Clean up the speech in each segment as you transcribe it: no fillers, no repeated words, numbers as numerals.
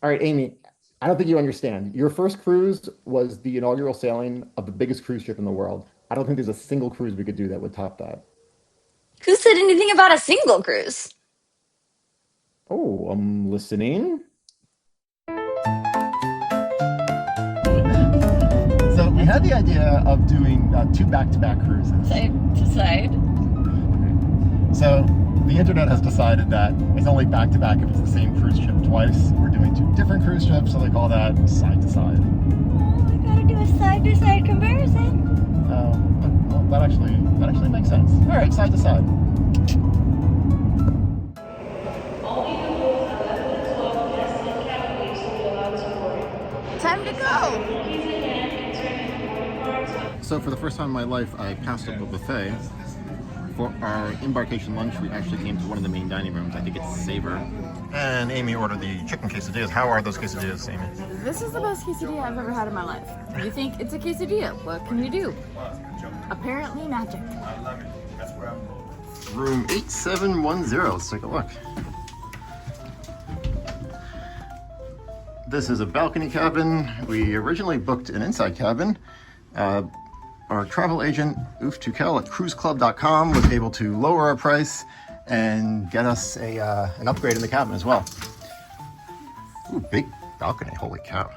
All right, Amy, I don't think you understand. Your first cruise was the inaugural sailing of the biggest cruise ship in the world. I don't think there's a single cruise we could do that would top that. Who said anything about a single cruise? Oh, I'm listening. So we had the idea of doing two back-to-back cruises. Side to side. So the internet has decided that it's only back-to-back if it's the same cruise ship twice. We're doing two different cruise ships, so they call that side-to-side. Oh, I gotta do a side to side comparison. Well, that actually makes sense. All right, side-to-side. Time to go. So for the first time in my life, I passed up a buffet. For our embarkation lunch, we actually came to one of the main dining rooms. I think it's Savor. And Amy ordered the chicken quesadillas. How are those quesadillas, Amy? This is the best quesadilla I've ever had in my life. You think it's a quesadilla? What can you do? Apparently magic. Room 8710. Let's take a look. This is a balcony cabin. We originally booked an inside cabin. Our travel agent, Uf Tukel at cruiseclub.com, was able to lower our price and get us an upgrade in the cabin as well. Ooh, big balcony, holy cow.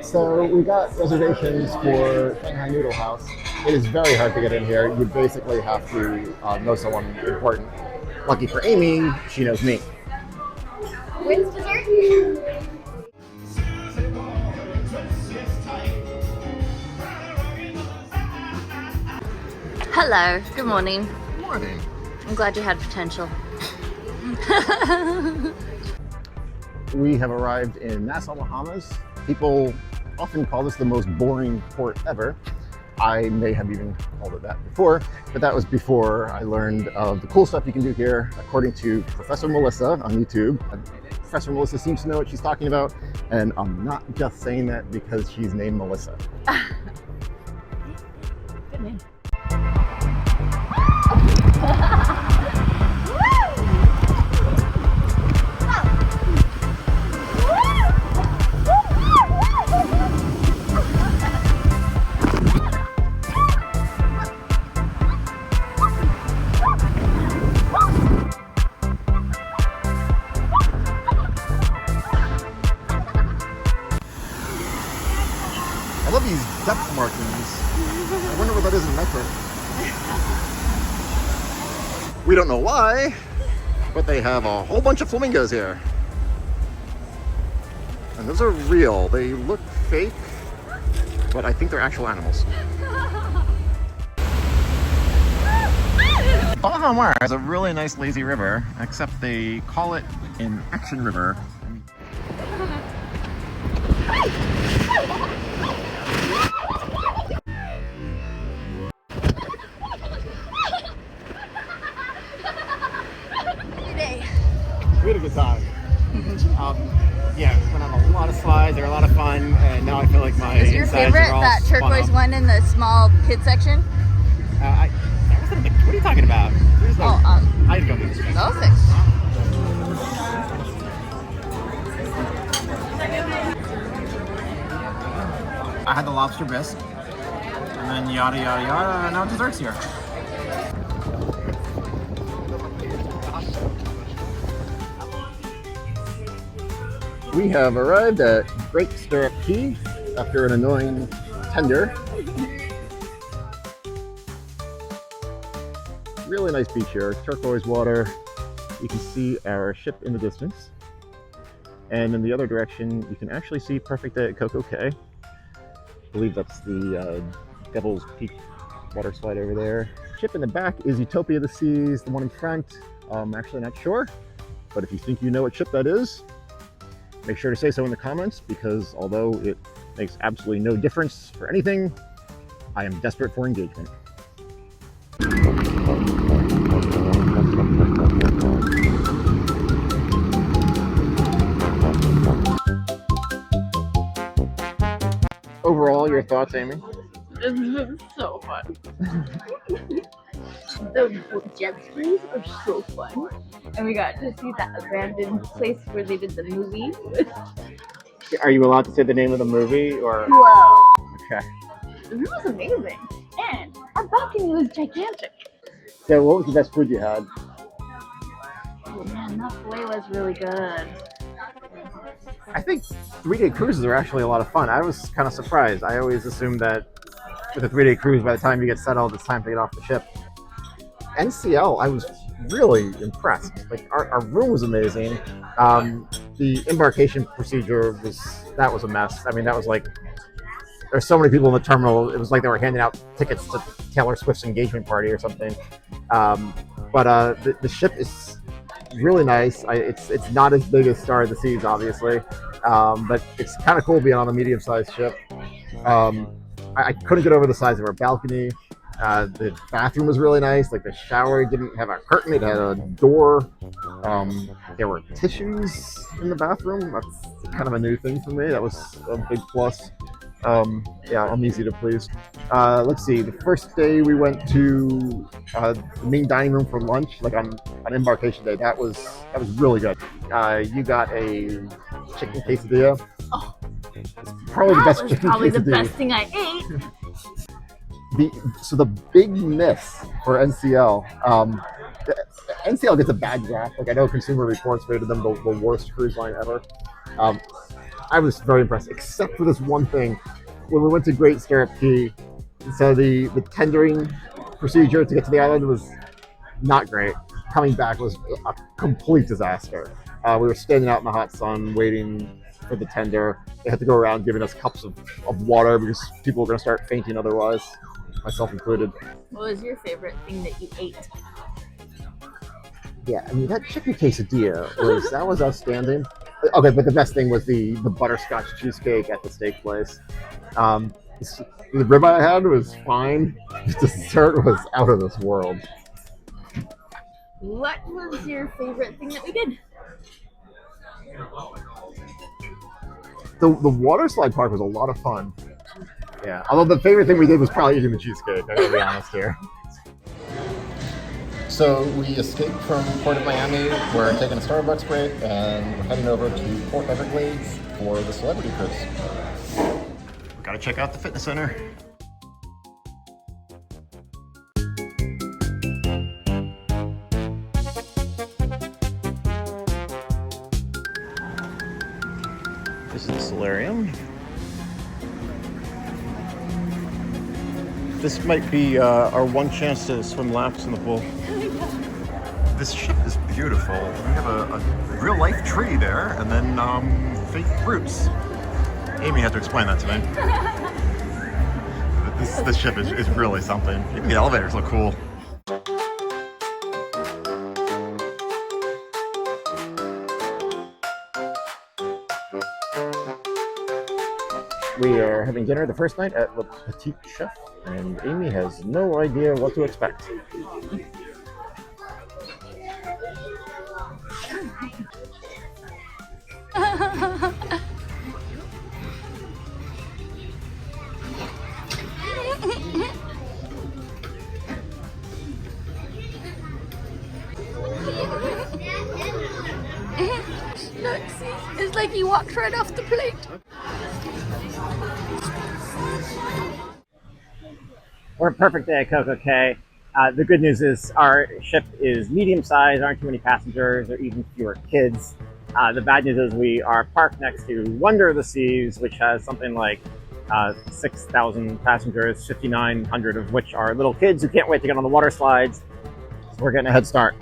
So we got reservations for Shanghai Noodle House. It is very hard to get in here. You basically have to know someone important. Lucky for Amy, she knows me. When's dessert? Hello, good morning. Good morning. I'm glad you had potential. We have arrived in Nassau, Bahamas. People often call this the most boring port ever. I may have even called it that before, but that was before I learned of the cool stuff you can do here, according to Professor Melissa on YouTube. Professor Melissa seems to know what she's talking about, and I'm not just saying that because she's named Melissa. Good name. I love these depth markings. I wonder what that is in metric. We don't know why, but they have a whole bunch of flamingos here. And those are real. They look fake, but I think they're actual animals. Baha Mar has a really nice lazy river, except they call it an action river. We had a good time. Yeah, went on a lot of slides. They were a lot of fun, and now I feel like my Is your insides favorite are all that spun turquoise up. one in the small kid section? That wasn't what are you talking about? There's no, I had to go do this. Oh, six. I had the lobster bisque, and then yada yada yada, and now dessert's here. We have arrived at Great Stirrup Cay after an annoying tender. Really nice beach here, turquoise water. You can see our ship in the distance. And in the other direction, you can actually see Perfect Day at CocoCay. I believe that's the Devil's Peak water slide over there. Ship in the back is Utopia of the Seas. The one in front, I'm actually not sure. But if you think you know what ship that is, make sure to say so in the comments, because although it makes absolutely no difference for anything, I am desperate for engagement. Overall, your thoughts, Amy? This is so fun. The jet skis are so fun. And we got to see that abandoned place where they did the movie. Are you allowed to say the name of the movie or? Whoa. Okay. The view was amazing. And our balcony was gigantic. So, what was the best food you had? Oh man, that filet was really good. I think 3-day cruises are actually a lot of fun. I was kind of surprised. I always assumed that with a 3-day cruise, by the time you get settled, it's time to get off the ship. NCL, I was really impressed. Like our room was amazing. The embarkation procedure was a mess. I mean, that was like there's so many people in the terminal. It was like they were handing out tickets to Taylor Swift's engagement party or something. But the ship is really nice. It's not as big as Star of the Seas, obviously, but it's kind of cool being on a medium-sized ship. I couldn't get over the size of our balcony. The bathroom was really nice. Like the shower didn't have a curtain; it had a door. There were tissues in the bathroom. That's kind of a new thing for me. That was a big plus. Yeah, I'm easy to please. Let's see. The first day we went to the main dining room for lunch, like on embarkation day. That was really good. You got a chicken quesadilla. Oh, it's probably the best chicken probably quesadilla. the best thing I ate. So the big miss for NCL, NCL gets a bad rap. Like I know Consumer Reports rated them the worst cruise line ever. I was very impressed, except for this one thing. When we went to Great Stirrup Cay, so the tendering procedure to get to the island was not great. Coming back was a complete disaster. We were standing out in the hot sun waiting for the tender. They had to go around giving us cups of water because people were going to start fainting otherwise, myself included. What was your favorite thing that you ate? Yeah, I mean, that chicken quesadilla was outstanding. Okay, but the best thing was the butterscotch cheesecake at the steak place. The ribeye I had was fine. The dessert was out of this world. What was your favorite thing that we did? The water slide park was a lot of fun. Yeah, although the favorite thing we did was probably eating the cheesecake, I gotta be honest here. So we escaped from Port of Miami. We're taking a Starbucks break and we're heading over to Port Everglades for the celebrity cruise. We gotta check out the fitness center. This is the solarium. This might be our one chance to swim laps in the pool. This ship is beautiful. We have a real life tree there and then fake fruits. Amy had to explain that to me. This ship is really something. Even the elevators look cool. We are having dinner the first night at the Petit Chef, and Amy has no idea what to expect. Look, see, it's like he walked right off the plate. We're a perfect day at CocoCay. The good news is our ship is medium sized, aren't too many passengers or even fewer kids. The bad news is we are parked next to Wonder of the Seas, which has something like 6,000 passengers, 5,900 of which are little kids who can't wait to get on the water slides. So we're getting a head start.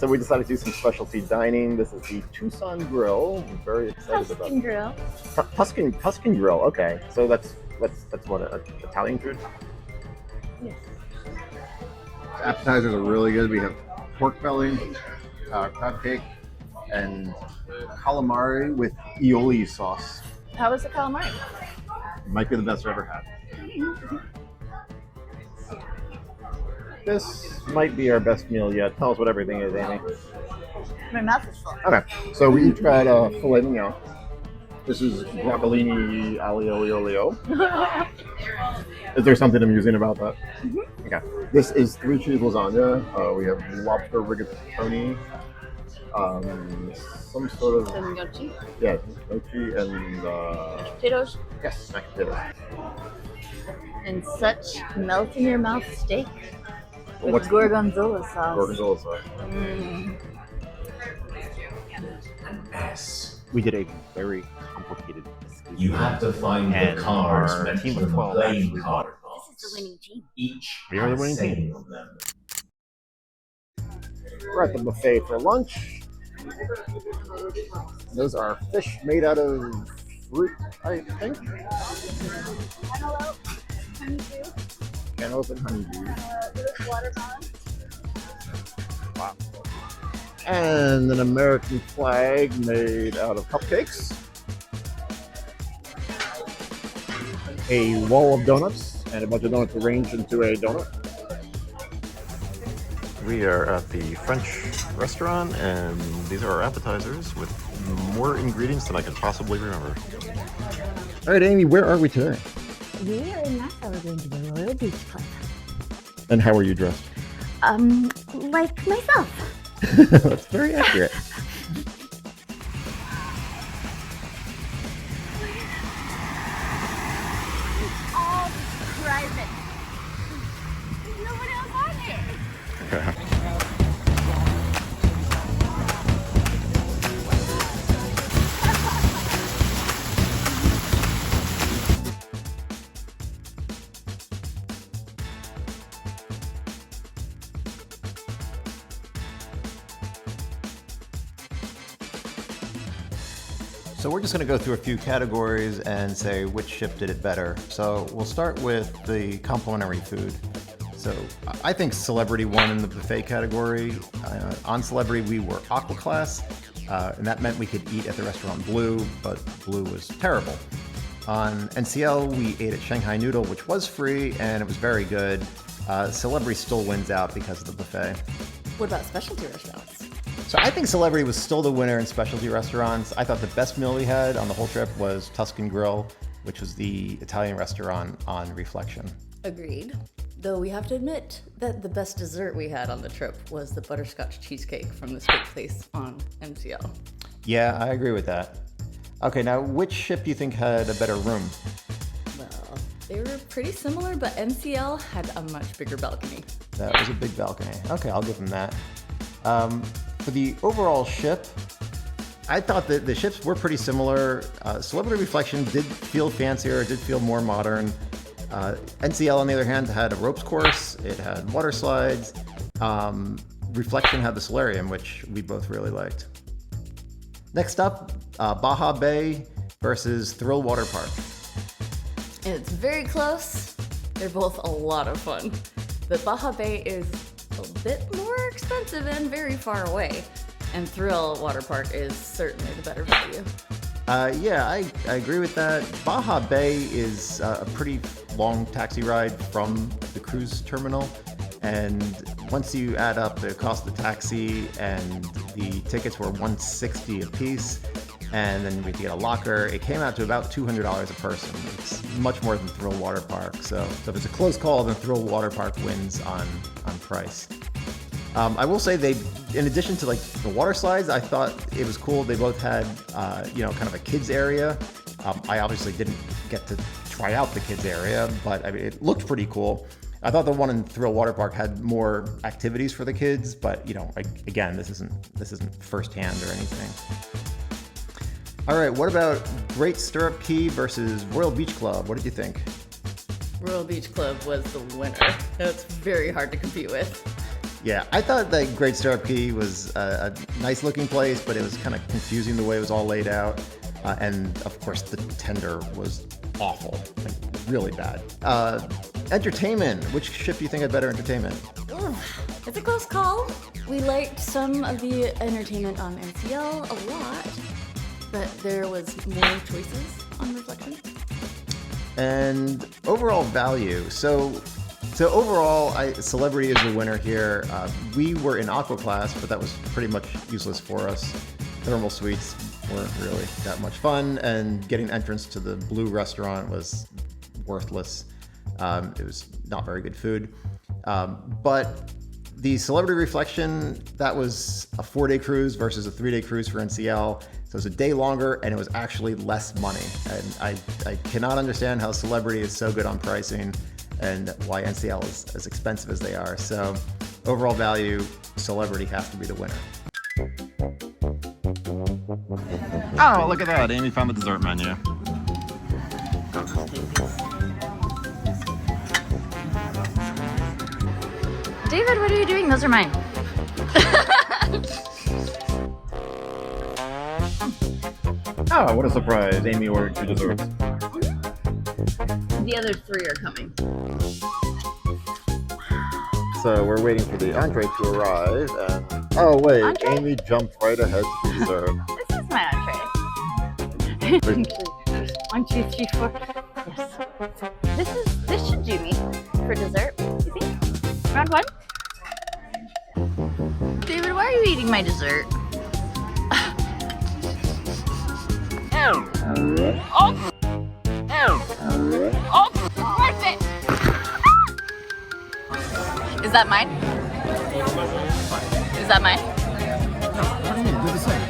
so we decided to do some specialty dining. This is the Tuscan Grille. I'm very excited about Tuscan Grille. Tuscan Grille. Okay, so that's what Italian food. Yes. Appetizers are really good. We have pork belly, crab cake, and calamari with aioli sauce. How was the calamari? Might be the best I've ever had. This might be our best meal yet. Tell us what everything is, Amy. My mouth is full. Okay, so we each got filet mignon. This is broccolini aglio e olio. Is there something amusing about that? Mm-hmm. Okay. This is 3 cheese lasagna. We have lobster rigatoni. Some sort of Gnocchi. yeah, gnocchi and Potatoes. yes, mashed potatoes. And such melt in your mouth steak with What's gorgonzola sauce. gorgonzola sauce? S. We did a very complicated. You have to find And the cards our meant team for of the 12 playing actually card. This is the winning team. Each We are the has winning 7 team. of them. We're at the buffet for lunch. Those are fish made out of fruit, I think. Cantaloupe, honeydew, Cantaloupe and honeydew. watermelon. Wow. And an American flag made out of cupcakes. A wall of donuts and a bunch of donuts arranged into a donut. We are at the French restaurant, and these are our appetizers with more ingredients than I can possibly remember. All right, Amy, where are we today? We are in Nassau. We're going to the Royal Beach Club. And how are you dressed? Like myself. That's very accurate. All private. There's nobody else on here. Okay. So we're just going to go through a few categories and say which ship did it better. So we'll start with the complimentary food. So I think Celebrity won in the buffet category. On Celebrity, we were AquaClass, and that meant we could eat at the restaurant Blue, but Blue was terrible. On NCL, we ate at Shanghai Noodle, which was free, and it was very good. Celebrity still wins out because of the buffet. What about specialty restaurants? So I think Celebrity was still the winner in specialty restaurants. I thought the best meal we had on the whole trip was Tuscan Grille, which was the Italian restaurant on Reflection. Agreed. Though we have to admit that the best dessert we had on the trip was the butterscotch cheesecake from the steak place on MCL. Yeah, I agree with that. Okay, now which ship do you think had a better room? Well, they were pretty similar, but MCL had a much bigger balcony. That was a big balcony. Okay, I'll give them that. For the overall ship, I thought that the ships were pretty similar. Celebrity Reflection did feel fancier, did feel more modern. NCL, on the other hand, had a ropes course, it had water slides. Reflection had the solarium, which we both really liked. Next up, Baha Bay versus Thrill Waterpark. And it's very close. They're both a lot of fun. But Baha Bay is a bit more expensive and very far away. And Thrill Waterpark is certainly the better value. Yeah, I agree with that. Baha Bay is a pretty long taxi ride from the cruise terminal. And once you add up the cost of the taxi and the tickets were $160 a piece, and then we could get a locker, it came out to about $200 a person. It's much more than Thrill Waterpark. So if it's a close call, then Thrill Waterpark wins on price. I will say in addition to like the water slides, I thought it was cool. They both had, kind of a kids area. I obviously didn't get to try out the kids area, but I mean, it looked pretty cool. I thought the one in Thrill Waterpark had more activities for the kids, but again, this isn't firsthand or anything. All right, what about Great Stirrup Cay versus Royal Beach Club? What did you think? Royal Beach Club was the winner. It's very hard to compete with. Yeah, I thought that Great Stirrup Cay was a nice looking place, but it was kind of confusing the way it was all laid out. And of course, the tender was awful, like really bad. Entertainment. Which ship do you think had better entertainment? It's a close call. We liked some of the entertainment on NCL a lot, but there was more choices on Reflection. And overall value. So overall, Celebrity is the winner here. We were in AquaClass, but that was pretty much useless for us. Thermal suites weren't really that much fun, and getting entrance to the Blue restaurant was worthless. It was not very good food. But the Celebrity Reflection, that was a 4-day cruise versus a 3-day cruise for NCL. So it was a day longer, and it was actually less money. And I cannot understand how Celebrity is so good on pricing and why NCL is as expensive as they are. So overall value, Celebrity has to be the winner. Oh, look at that. Amy found the dessert menu. David, what are you doing? Those are mine. Oh, what a surprise. Amy ordered 2 desserts. The other 3 are coming. So we're waiting for the entree to arrive, and oh wait, Entree? Amy jumped right ahead to the dessert. This is my entree. 1, 2, 3, 4. Yes. This should do me for dessert. You think? Round 1. David, why are you eating my dessert? Oh! Worth it! Is that mine? Is that mine? What do you mean? They're the same.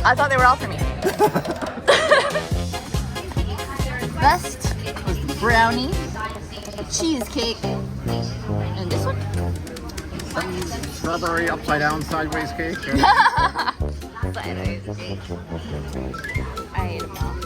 I thought they were all for me. Best was the brownie, the cheesecake, and this one. Strawberry upside down sideways cake. Sideways cake. I ate them all.